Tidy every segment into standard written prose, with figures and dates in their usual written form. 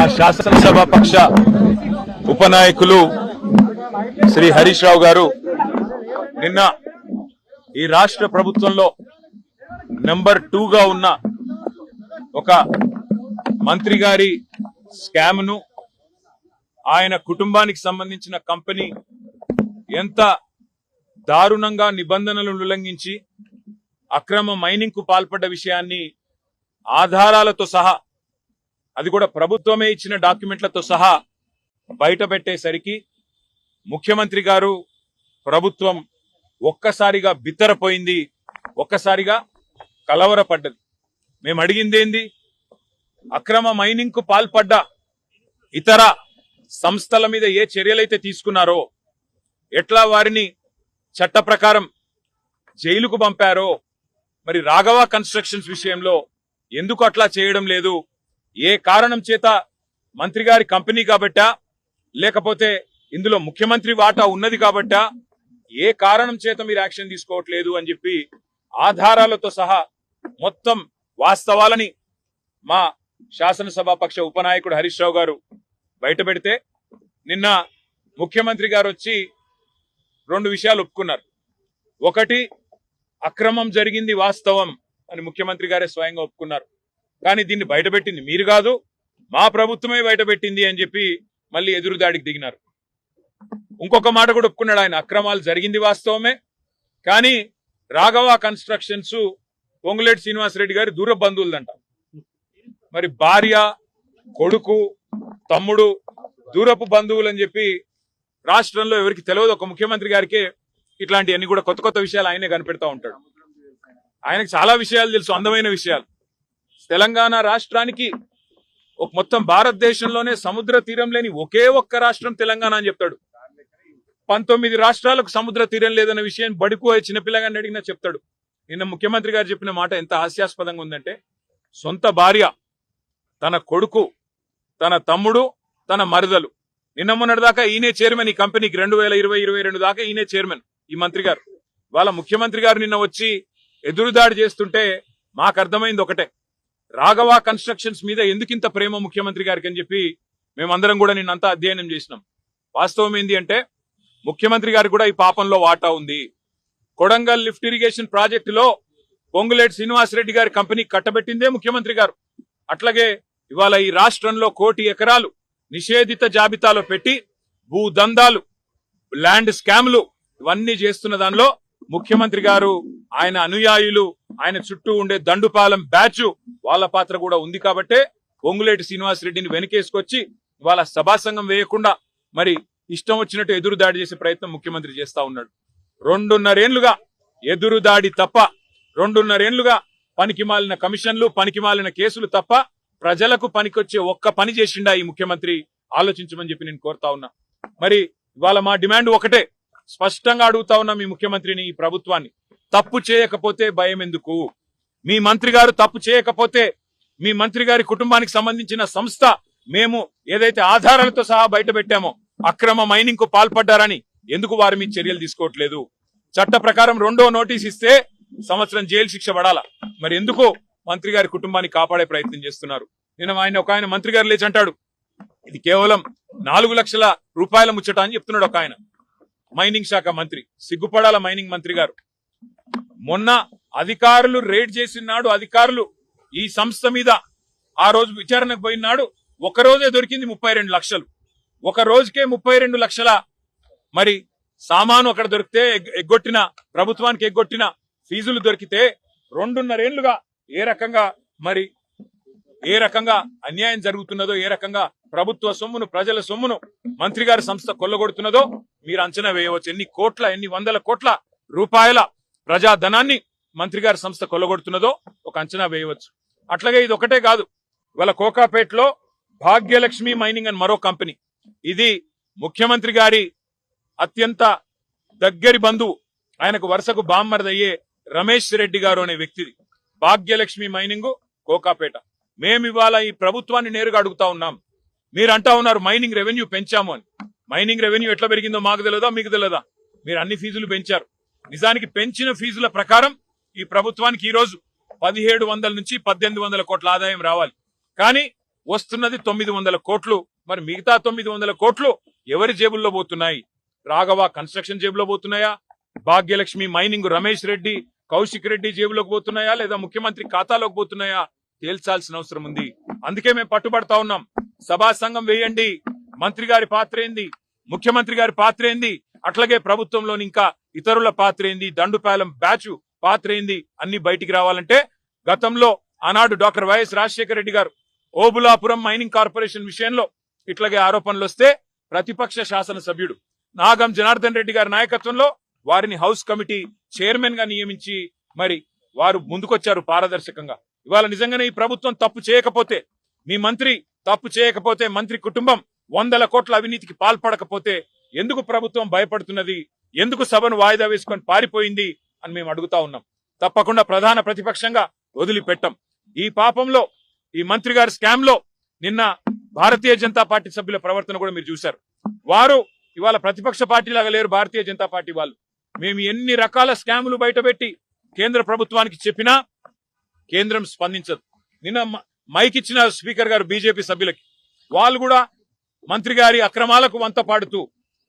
మా శాసనసభ పక్ష ఉపనాయకులు శ్రీ హరీష్ రావు గారు నిన్న ఈ రాష్ట్ర ప్రభుత్వంలో నెంబర్ 2 గా ఉన్న ఒక మంత్రి గారి స్కామ్ ను ఆయన కుటుంబానికి సంబంధించిన కంపెనీ ఎంత దారుణంగా నిబంధనలను ఉల్లంఘించి అక్రమ మైనింగ్ కు పాల్పడ్డ విషయాన్ని ఆధారాలతో సహా, అది కూడా ప్రభుత్వమే ఇచ్చిన డాక్యుమెంట్లతో సహా బయటపెట్టేసరికి ముఖ్యమంత్రి గారు, ప్రభుత్వం ఒక్కసారిగా బిత్తరపోయింది, ఒక్కసారిగా కలవరపడ్డది. మేము అడిగిందేంది? అక్రమ మైనింగ్ కు పాల్పడ్డ ఇతర సంస్థల మీద ఏ చర్యలైతే తీసుకున్నారో, ఎట్లా వారిని చట్ట ప్రకారం జైలుకు పంపారో, మరి రాఘవ కన్స్ట్రక్షన్స్ విషయంలో ఎందుకు అట్లా చేయడం లేదు? ఏ కారణం చేత? మంత్రి గారి కంపెనీ కాబట్టా, లేకపోతే ఇందులో ముఖ్యమంత్రి వాటా ఉన్నది కాబట్టా? ఏ కారణం చేత మీరు యాక్షన్ తీసుకోవట్లేదు అని చెప్పి ఆధారాలతో సహా మొత్తం వాస్తవాలని మా శాసనసభాపక్ష ఉపనాయకుడు హరీష్ రావు గారు బయటపెడితే, నిన్న ముఖ్యమంత్రి గారు వచ్చి 2 విషయాలు ఒప్పుకున్నారు. ఒకటి, అక్రమం జరిగింది వాస్తవం అని ముఖ్యమంత్రి గారే స్వయంగా ఒప్పుకున్నారు. కానీ దీన్ని బయటపెట్టింది మీరు కాదు, మా ప్రభుత్వమే బయటపెట్టింది అని చెప్పి మళ్ళీ ఎదురుదాడికి దిగినారు. ఇంకొక మాట కూడా ఒప్పుకున్నాడు ఆయన, అక్రమాలు జరిగింది వాస్తవమే, కానీ రాఘవ కన్స్ట్రక్షన్స్ పొంగులేటి శ్రీనివాసరెడ్డి గారి దూర బంధువులదంట. మరి భార్య, కొడుకు, తమ్ముడు దూరపు బంధువులు అని చెప్పి రాష్ట్రంలో ఎవరికి తెలియదు, ఒక ముఖ్యమంత్రి గారికే ఇట్లాంటివన్నీ కూడా కొత్త కొత్త విషయాలు ఆయనే కనిపెడతా ఉంటాడు. ఆయనకు చాలా విషయాలు తెలుసు, అందమైన విషయాలు. తెలంగాణ రాష్ట్రానికి మొత్తం భారతదేశంలోనే సముద్ర తీరం లేని ఒకే ఒక్క రాష్ట్రం తెలంగాణ అని చెప్తాడు. 19 రాష్ట్రాలకు సముద్ర తీరం లేదన్న విషయం బడిపోయే చిన్నపిల్లగాన్ని అడిగినా చెప్తాడు. నిన్న ముఖ్యమంత్రి గారు చెప్పిన మాట ఎంత హాస్యాస్పదంగా ఉందంటే, సొంత భార్య, తన కొడుకు, తన తమ్ముడు, తన మరదలు, నిన్న మొన్నటిదాకా ఈయనే చైర్మన్ ఈ కంపెనీకి, 2020-22 దాకా ఈయనే చైర్మన్ ఈ మంత్రి గారు. వాళ్ళ ముఖ్యమంత్రి గారు నిన్న వచ్చి ఎదురుదాడి చేస్తుంటే మాకు అర్థమైంది ఒకటే, రాఘవ కన్స్ట్రక్షన్స్ మీద ఎందుకింత ప్రేమ ముఖ్యమంత్రి గారికి అని చెప్పి మేమందరం కూడా నిన్నంతా అధ్యయనం చేసినాం. వాస్తవం ఏంది అంటే, ముఖ్యమంత్రి గారికి కూడా ఈ పాపంలో వాటా ఉంది. కొడంగల్ లిఫ్ట్ ఇరిగేషన్ ప్రాజెక్టులో పొంగులేటి శ్రీనివాసరెడ్డి గారి కంపెనీ కట్టబెట్టిందే ముఖ్యమంత్రి గారు. అట్లాగే ఇవాళ ఈ రాష్ట్రంలో 1 కోటి ఎకరాలు నిషేధిత జాబితాలో పెట్టి భూదందాలు, ల్యాండ్ స్కామ్లు ఇవన్నీ చేస్తున్న దానిలో ముఖ్యమంత్రి గారు, ఆయన అనుయాయులు, ఆయన చుట్టూ ఉండే దండుపాలెం బ్యాచ్ వాళ్ళ పాత్ర కూడా ఉంది. కాబట్టే పొంగులేటి శ్రీనివాసరెడ్డిని వెనకేసుకొచ్చి వాళ్ళ సభాసంగం వేయకుండా మరి ఇష్టం వచ్చినట్టు ఎదురుదాడి చేసే ప్రయత్నం ముఖ్యమంత్రి చేస్తా ఉన్నాడు. 2.5 ఏళ్లుగా ఎదురుదాడి తప్ప, 2.5 ఏళ్లుగా పనికిమాలిన కమిషన్లు, పనికిమాలిన కేసులు తప్ప ప్రజలకు పనికొచ్చే ఒక్క పని చేసిండా ఈ ముఖ్యమంత్రి? ఆలోచించమని చెప్పి నేను కోరుతా ఉన్నా. మరి ఇవాళ మా డిమాండ్ ఒకటే, స్పష్టంగా అడుగుతా ఉన్నా మీ ముఖ్యమంత్రిని, ఈ ప్రభుత్వాన్ని, తప్పు చేయకపోతే భయం ఎందుకు? మీ మంత్రి గారు తప్పు చేయకపోతే, మీ మంత్రి గారి కుటుంబానికి సంబంధించిన సంస్థ మేము ఏదైతే ఆధారాలతో సహా బయట పెట్టామో అక్రమ మైనింగ్ కు పాల్పడ్డారని ఎందుకు వారి మీద చర్యలు తీసుకోవట్లేదు? చట్ట ప్రకారం 2వ నోటీస్ ఇస్తే 1 సంవత్సరం జైలు శిక్ష పడాలా, మరి ఎందుకు మంత్రి గారి కుటుంబాన్ని కాపాడే ప్రయత్నం చేస్తున్నారు? నిన్న ఒక ఆయన మంత్రి గారు లేచి అంటాడు, ఇది కేవలం 4 లక్షల రూపాయల ముచ్చట అని చెప్తున్నాడు ఒక ఆయన, మైనింగ్ శాఖ మంత్రి. సిగ్గుపడాల మైనింగ్ మంత్రి గారు. మొన్న అధికారులు రేడ్ చేసినాడు, అధికారులు ఈ సంస్థ మీద ఆ రోజు విచారణకు పోయినాడు, ఒక రోజే దొరికింది 32 లక్షలు. ఒక రోజుకే 32 లక్షల మరి సామాను అక్కడ దొరికితే, ఎగ్గొట్టిన ప్రభుత్వానికి ఎగ్గొట్టిన ఫీజులు దొరికితే 2.5 ఏళ్లుగా ఏ రకంగా అన్యాయం జరుగుతున్నదో, ఏ రకంగా ప్రభుత్వ సొమ్మును, ప్రజల సొమ్మును మంత్రి గారి సంస్థ కొల్లగొడుతున్నదో మీరు అంచనా వేయవచ్చు. ఎన్ని వందల కోట్ల రూపాయల ప్రజాధనాన్ని మంత్రి గారి సంస్థ కొల్లగొడుతున్నదో ఒక అంచనా వేయవచ్చు. అట్లాగే ఇది ఒకటే కాదు, ఇవాళ కోకాపేటలో భాగ్యలక్ష్మి మైనింగ్ అని మరో కంపెనీ, ఇది ముఖ్యమంత్రి గారి అత్యంత దగ్గరి బంధువు, ఆయనకు వరుసకు బామ్మర్దయ్యే రమేష్ రెడ్డి గారు అనే వ్యక్తిది భాగ్యలక్ష్మి మైనింగ్ కోకాపేట. మేము ఇవాళ ఈ ప్రభుత్వాన్ని నేరుగా అడుగుతా ఉన్నాం. మీరు అంటా ఉన్నారు మైనింగ్ రెవెన్యూ పెంచాము అని. మైనింగ్ రెవెన్యూ ఎట్లా పెరిగిందో మాకు తెలియదా, మీకు తెలియదా? మీరు అన్ని ఫీజులు పెంచారు. నిజానికి పెంచిన ఫీజుల ప్రకారం ఈ ప్రభుత్వానికి ఈ రోజు 1700 నుంచి 1800 కోట్ల ఆదాయం రావాలి. కానీ వస్తున్నది 900 కోట్లు. మరి మిగతా 900 కోట్లు ఎవరి జేబుల్లో పోతున్నాయి? రాఘవ కన్స్ట్రక్షన్ జేబులో పోతున్నాయా? భాగ్యలక్ష్మి మైనింగ్ రమేష్ రెడ్డి, కౌశిక్ రెడ్డి జేబులోకి పోతున్నాయా? లేదా ముఖ్యమంత్రి ఖాతాలోకి పోతున్నాయా? తేల్చాల్సిన అవసరం ఉంది. అందుకే మేము పట్టుబడతా ఉన్నాం. సభా సంఘం వేయండి. మంత్రి గారి పాత్ర ఏంది, ముఖ్యమంత్రి గారి పాత్ర ఏంది, అట్లాగే ప్రభుత్వంలోని ఇంకా ఇతరుల పాత్ర ఏంది, దండుపాలెం బ్యాచ్ పాత్ర ఏంది అన్ని బయటికి రావాలంటే గతంలో ఆనాడు డాక్టర్ వైఎస్ రాజశేఖర రెడ్డి గారు ఓబులాపురం మైనింగ్ కార్పొరేషన్ విషయంలో ఇట్లాగే ఆరోపణలు వస్తే ప్రతిపక్ష శాసనసభ్యుడు నాగం జనార్దన్ రెడ్డి గారి నాయకత్వంలో వారిని హౌస్ కమిటీ చైర్మన్ గా నియమించి మరి వారు ముందుకొచ్చారు పారదర్శకంగా. ఇవాళ నిజంగానే ఈ ప్రభుత్వం తప్పు చేయకపోతే, మీ మంత్రి తప్పు చేయకపోతే, మంత్రి కుటుంబం 100 కోట్ల అవినీతికి పాల్పడకపోతే ఎందుకు ప్రభుత్వం భయపడుతున్నది? ఎందుకు సభను వాయిదా వేసుకొని పారిపోయింది అని మేము అడుగుతా ఉన్నాం. తప్పకుండా ప్రధాన ప్రతిపక్షంగా వదిలిపెట్టం. ఈ పాపంలో, ఈ మంత్రి గారి స్కామ్ లో నిన్న భారతీయ జనతా పార్టీ సభ్యుల ప్రవర్తన కూడా మీరు చూశారు. వారు ఇవాళ ప్రతిపక్ష పార్టీ లాగా లేరు. భారతీయ జనతా పార్టీ వాళ్ళు మేము ఎన్ని రకాల స్కాములు బయటపెట్టి కేంద్ర ప్రభుత్వానికి చెప్పినా కేంద్రం స్పందించదు. నిన్న మైక్ ఇచ్చిన స్పీకర్ గారు బీజేపీ సభ్యులకి, వాళ్ళు కూడా మంత్రి గారి అక్రమాలకు వంత పాడుతూ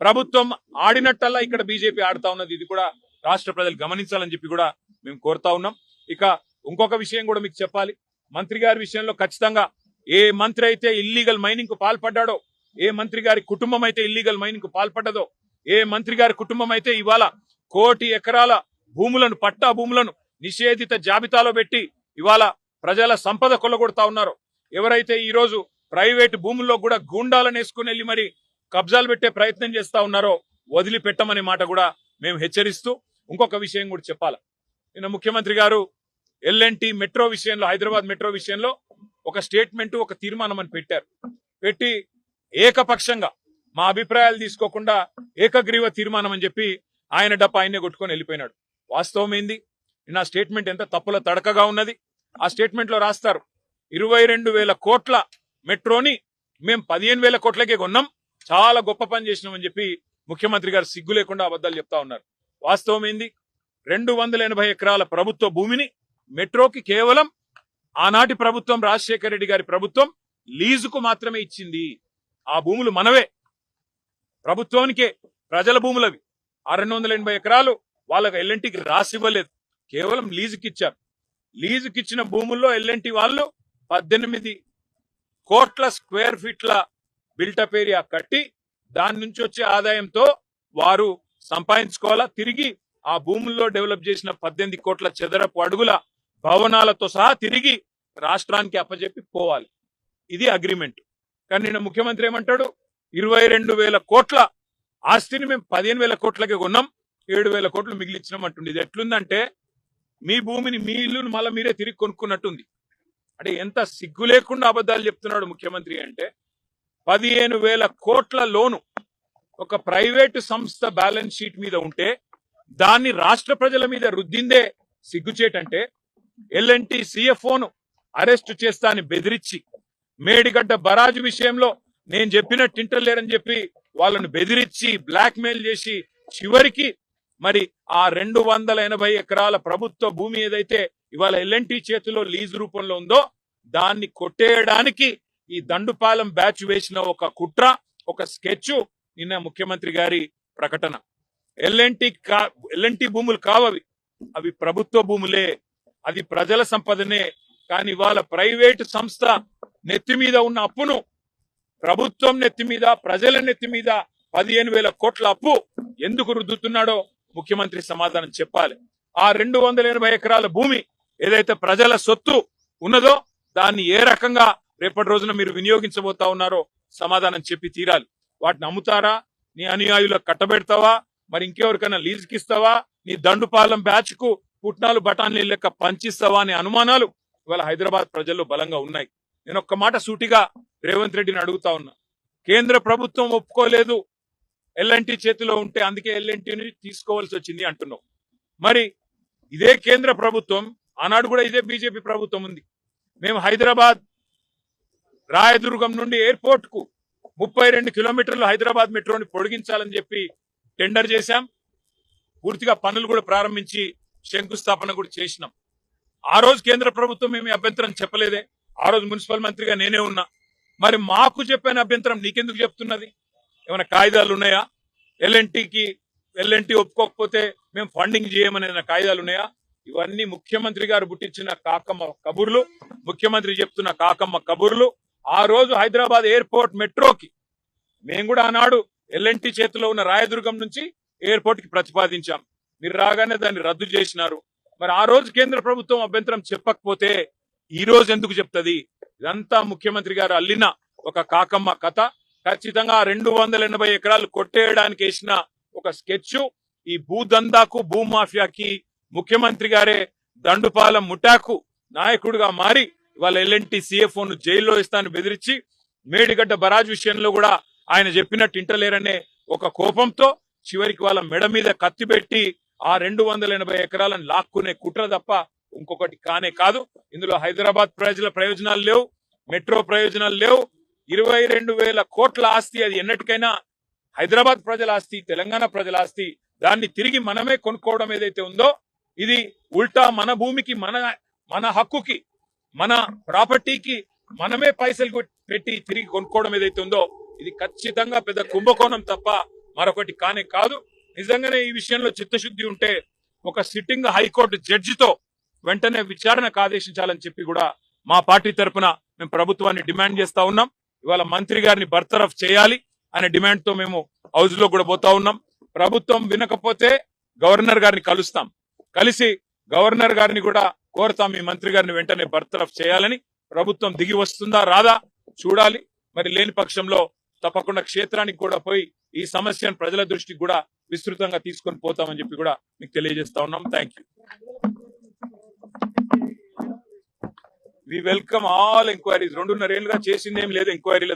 ప్రభుత్వం ఆడినట్టల్లా ఇక్కడ బీజేపీ ఆడుతా ఉన్నది. ఇది కూడా రాష్ట్ర ప్రజలు గమనించాలని చెప్పి కూడా మేము కోరుతా ఉన్నాం. ఇక ఇంకొక విషయం కూడా మీకు చెప్పాలి. మంత్రి గారి విషయంలో ఖచ్చితంగా ఏ మంత్రి అయితే ఇల్లీగల్ మైనింగ్ కు పాల్పడ్డాడో, ఏ మంత్రి గారి కుటుంబం అయితే ఇల్లీగల్ మైనింగ్ కు పాల్పడ్డదో, ఏ మంత్రి గారి కుటుంబం అయితే ఇవాళ 1 కోటి ఎకరాల భూములను, పట్టా భూములను నిషేధిత జాబితాలో పెట్టి ఇవాళ ప్రజల సంపద కొల్లగొడతా ఉన్నారో, ఎవరైతే ఈ రోజు ప్రైవేటు భూముల్లో కూడా గూండాలను వేసుకుని వెళ్లి మరి కబ్జాలు పెట్టే ప్రయత్నం చేస్తా ఉన్నారో వదిలిపెట్టమనే మాట కూడా మేము హెచ్చరిస్తూ ఇంకొక విషయం కూడా చెప్పాలి. నిన్న ముఖ్యమంత్రి గారు ఎల్ఎన్టీ మెట్రో విషయంలో, హైదరాబాద్ మెట్రో విషయంలో ఒక స్టేట్మెంట్, ఒక తీర్మానం అని పెట్టారు. పెట్టి ఏకపక్షంగా మా అభిప్రాయాలు తీసుకోకుండా ఏకగ్రీవ తీర్మానం అని చెప్పి ఆయన డప్ప ఆయనే కొట్టుకొని వెళ్ళిపోయినాడు. వాస్తవం ఏంది? నిన్న స్టేట్మెంట్ ఎంత తప్పుల తడకగా ఉన్నది. ఆ స్టేట్మెంట్ లో రాస్తారు 22,000 కోట్ల మెట్రోని మేము 15,000 కోట్లకే కొన్నాం, చాలా గొప్ప పని చేసినామని చెప్పి ముఖ్యమంత్రి గారు సిగ్గు లేకుండా అబద్ధాలు చెప్తా ఉన్నారు. వాస్తవం ఏంది? 280 ఎకరాల ప్రభుత్వ భూమిని మెట్రోకి కేవలం ఆనాటి ప్రభుత్వం, రాజశేఖర రెడ్డి గారి ప్రభుత్వం లీజుకు మాత్రమే ఇచ్చింది. ఆ భూములు మనవే, ప్రభుత్వానికే, ప్రజల భూములవి. ఆ 280 ఎకరాలు వాళ్ళకి ఎల్ఎన్టీకి రాసివ్వలేదు, కేవలం లీజుకి ఇచ్చారు. లీజుకి ఇచ్చిన భూముల్లో ఎల్ఎన్టీ వాళ్ళు 18 కోట్ల స్క్వేర్ ఫీట్ల బిల్టప్ ఏరియా కట్టి దాని నుంచి వచ్చే ఆదాయంతో వారు సంపాదించుకోవాలా. తిరిగి ఆ భూముల్లో డెవలప్ చేసిన 18 కోట్ల చదరపు అడుగుల భవనాలతో సహా తిరిగి రాష్ట్రానికి అప్పచెప్పి పోవాలి. ఇది అగ్రిమెంట్. కానీ నిన్న ముఖ్యమంత్రి ఏమంటాడు? 22,000 కోట్ల ఆస్తిని మేము 15,000 కోట్లకే కొన్నాం, 7,000 కోట్లు మిగిలిచ్చినాం అంటుంది. ఇది ఎట్లుందంటే మీ భూమిని, మీ ఇల్లును మళ్ళీ మీరే తిరిగి కొనుక్కున్నట్టుంది. అంటే ఎంత సిగ్గు లేకుండా అబద్ధాలు చెప్తున్నాడు ముఖ్యమంత్రి అంటే. 15,000 కోట్ల లోను ఒక ప్రైవేటు సంస్థ బ్యాలెన్స్ షీట్ మీద ఉంటే దాన్ని రాష్ట్ర ప్రజల మీద రుద్దిందే సిగ్గుచేటంటే, ఎల్ఎన్టీ సిఎఫ్ఓను అరెస్టు చేస్తా అని బెదిరించి, మేడిగడ్డ బరాజు విషయంలో నేను చెప్పినట్టు ఇంటర్లేరని చెప్పి వాళ్ళను బెదిరించి బ్లాక్ మెయిల్ చేసి చివరికి మరి ఆ 280 ఎకరాల ప్రభుత్వ భూమి ఏదైతే ఇవాళ ఎల్ఎన్టీ చేతిలో లీజు రూపంలో ఉందో దాన్ని కొట్టేయడానికి ఈ దండుపాలెం బ్యాచ్ వేసిన ఒక కుట్ర, ఒక స్కెచ్ నిన్న ముఖ్యమంత్రి గారి ప్రకటన. ఎల్ఎన్టీ భూములు కావవి, అవి ప్రభుత్వ భూములే, అది ప్రజల సంపదనే. కానీ ఇవాళ ప్రైవేటు సంస్థ నెత్తి మీద ఉన్న అప్పును ప్రభుత్వం నెత్తి మీద, ప్రజల నెత్తి మీద 15,000 కోట్ల అప్పు ఎందుకు రుద్దుతున్నాడో ముఖ్యమంత్రి సమాధానం చెప్పాలి. ఆ 280 ఎకరాల భూమి ఏదైతే ప్రజల సొత్తు ఉన్నదో దాన్ని ఏ రకంగా రేపటి రోజున మీరు వినియోగించబోతా ఉన్నారో సమాధానం చెప్పి తీరాలి. వాటిని అమ్ముతారా? నీ అనుయాయులకు కట్టబెడతావా? మరి ఇంకెవరికైనా లీజుకి ఇస్తావా? నీ దండుపాలెం బ్యాచ్ కు పుట్నాలు బఠాన్లు లెక్క పంచిస్తావా అనే అనుమానాలు ఇవాళ హైదరాబాద్ ప్రజల్లో బలంగా ఉన్నాయి. నేను ఒక్క మాట సూటిగా రేవంత్ రెడ్డిని అడుగుతా ఉన్నా. కేంద్ర ప్రభుత్వం ఒప్పుకోలేదు ఎల్ఎన్టీ చేతిలో ఉంటే, అందుకే ఎల్ఎన్టీని తీసుకోవాల్సి వచ్చింది అంటున్నావు. మరి ఇదే కేంద్ర ప్రభుత్వం, ఆనాడు కూడా ఇదే బీజేపీ ప్రభుత్వం ఉంది. మేము హైదరాబాద్ రాయదుర్గం నుండి ఎయిర్పోర్ట్ కు 32 కిలోమీటర్లు హైదరాబాద్ మెట్రోని పొడిగించాలని చెప్పి టెండర్ చేశాం. పూర్తిగా పనులు కూడా ప్రారంభించి శంకుస్థాపన కూడా చేసినాం. ఆ రోజు కేంద్ర ప్రభుత్వం ఏమి అభ్యంతరం చెప్పలేదే. ఆ రోజు మున్సిపల్ మంత్రిగా నేనే ఉన్నా. మరి మాకు చెప్పిన అభ్యంతరం నీకెందుకు చెప్తున్నది? ఏమైనా కాయిదాలు ఉన్నాయా? ఎల్ఎన్టీ ఒప్పుకోకపోతే మేము ఫండింగ్ చేయమనే కాయిదాలు ఉన్నాయా? ఇవన్నీ ముఖ్యమంత్రి గారు పుట్టించిన కాకమ్మ కబుర్లు, ముఖ్యమంత్రి చెప్తున్న కాకమ్మ కబుర్లు. ఆ రోజు హైదరాబాద్ ఎయిర్పోర్ట్ మెట్రోకి మేము కూడా ఆనాడు ఎల్ఎన్టీ చేతిలో ఉన్న రాయదుర్గం నుంచి ఎయిర్పోర్ట్ కి ప్రతిపాదించాం. మీరు రాగానే దాన్ని రద్దు చేసినారు. మరి ఆ రోజు కేంద్ర ప్రభుత్వం అభ్యంతరం చెప్పకపోతే ఈ రోజు ఎందుకు చెప్తుంది? ఇదంతా ముఖ్యమంత్రి గారు అల్లిన ఒక కాకమ్మ కథ. ఖచ్చితంగా 280 ఎకరాలు కొట్టేయడానికి వేసిన ఒక స్కెచ్. ఈ భూదందాకు భూమాఫియాకి ముఖ్యమంత్రి గారే దండుపాలెం ముఠాకు నాయకుడిగా మారి వాళ్ళ ఎల్ఎన్టీ సిఎఫ్ఓను జైల్లో ఇస్తాను బెదిరించి మేడిగడ్డ బరాజ్ విషయంలో కూడా ఆయన చెప్పినట్టు ఇంటలేరనే ఒక కోపంతో చివరికి వాళ్ళ మెడ మీద కత్తి పెట్టి ఆ 280 ఎకరాలను లాక్కునే కుట్ర తప్ప ఇంకొకటి కానే కాదు. ఇందులో హైదరాబాద్ ప్రజల ప్రయోజనాలు లేవు, మెట్రో ప్రయోజనాలు లేవు. 22,000 కోట్ల ఆస్తి, అది ఎన్నటికైనా హైదరాబాద్ ప్రజల ఆస్తి, తెలంగాణ ప్రజల ఆస్తి. దాన్ని తిరిగి మనమే కొనుక్కోవడం ఏదైతే ఉందో ఇది ఉల్టా మన భూమికి, మన హక్కుకి, మన ప్రాపర్టీకి మనమే పైసలు పెట్టి తిరిగి కొనుక్కోవడం ఏదైతే ఉందో ఇది ఖచ్చితంగా పెద్ద కుంభకోణం తప్ప మరొకటి కానే కాదు. నిజంగానే ఈ విషయంలో చిత్తశుద్ధి ఉంటే ఒక సిట్టింగ్ హైకోర్టు జడ్జితో వెంటనే విచారణకు ఆదేశించాలని చెప్పి కూడా మా పార్టీ తరఫున మేము ప్రభుత్వాన్ని డిమాండ్ చేస్తా ఉన్నాం. ఇవాళ మంత్రి గారిని బర్తరఫ్ చేయాలి అనే డిమాండ్ తో మేము హౌస్ లో కూడా పోతా ఉన్నాం. ప్రభుత్వం వినకపోతే గవర్నర్ గారిని కలుస్తాం, కలిసి గవర్నర్ గారిని కూడా కోరుతాం ఈ మంత్రి గారిని వెంటనే బర్తరఫ్ చేయాలని. ప్రభుత్వం దిగి వస్తుందా రాదా చూడాలి. మరి లేని పక్షంలో తప్పకుండా క్షేత్రానికి కూడా పోయి ఈ సమస్యను ప్రజల దృష్టికి కూడా విస్తృతంగా తీసుకొని పోతామని చెప్పి కూడా మీకు తెలియజేస్తా ఉన్నాం. Thank you. We welcome all enquiries. 2.5 ఏళ్ళుగా చేసిందేం లేదు ఎంక్వైరీల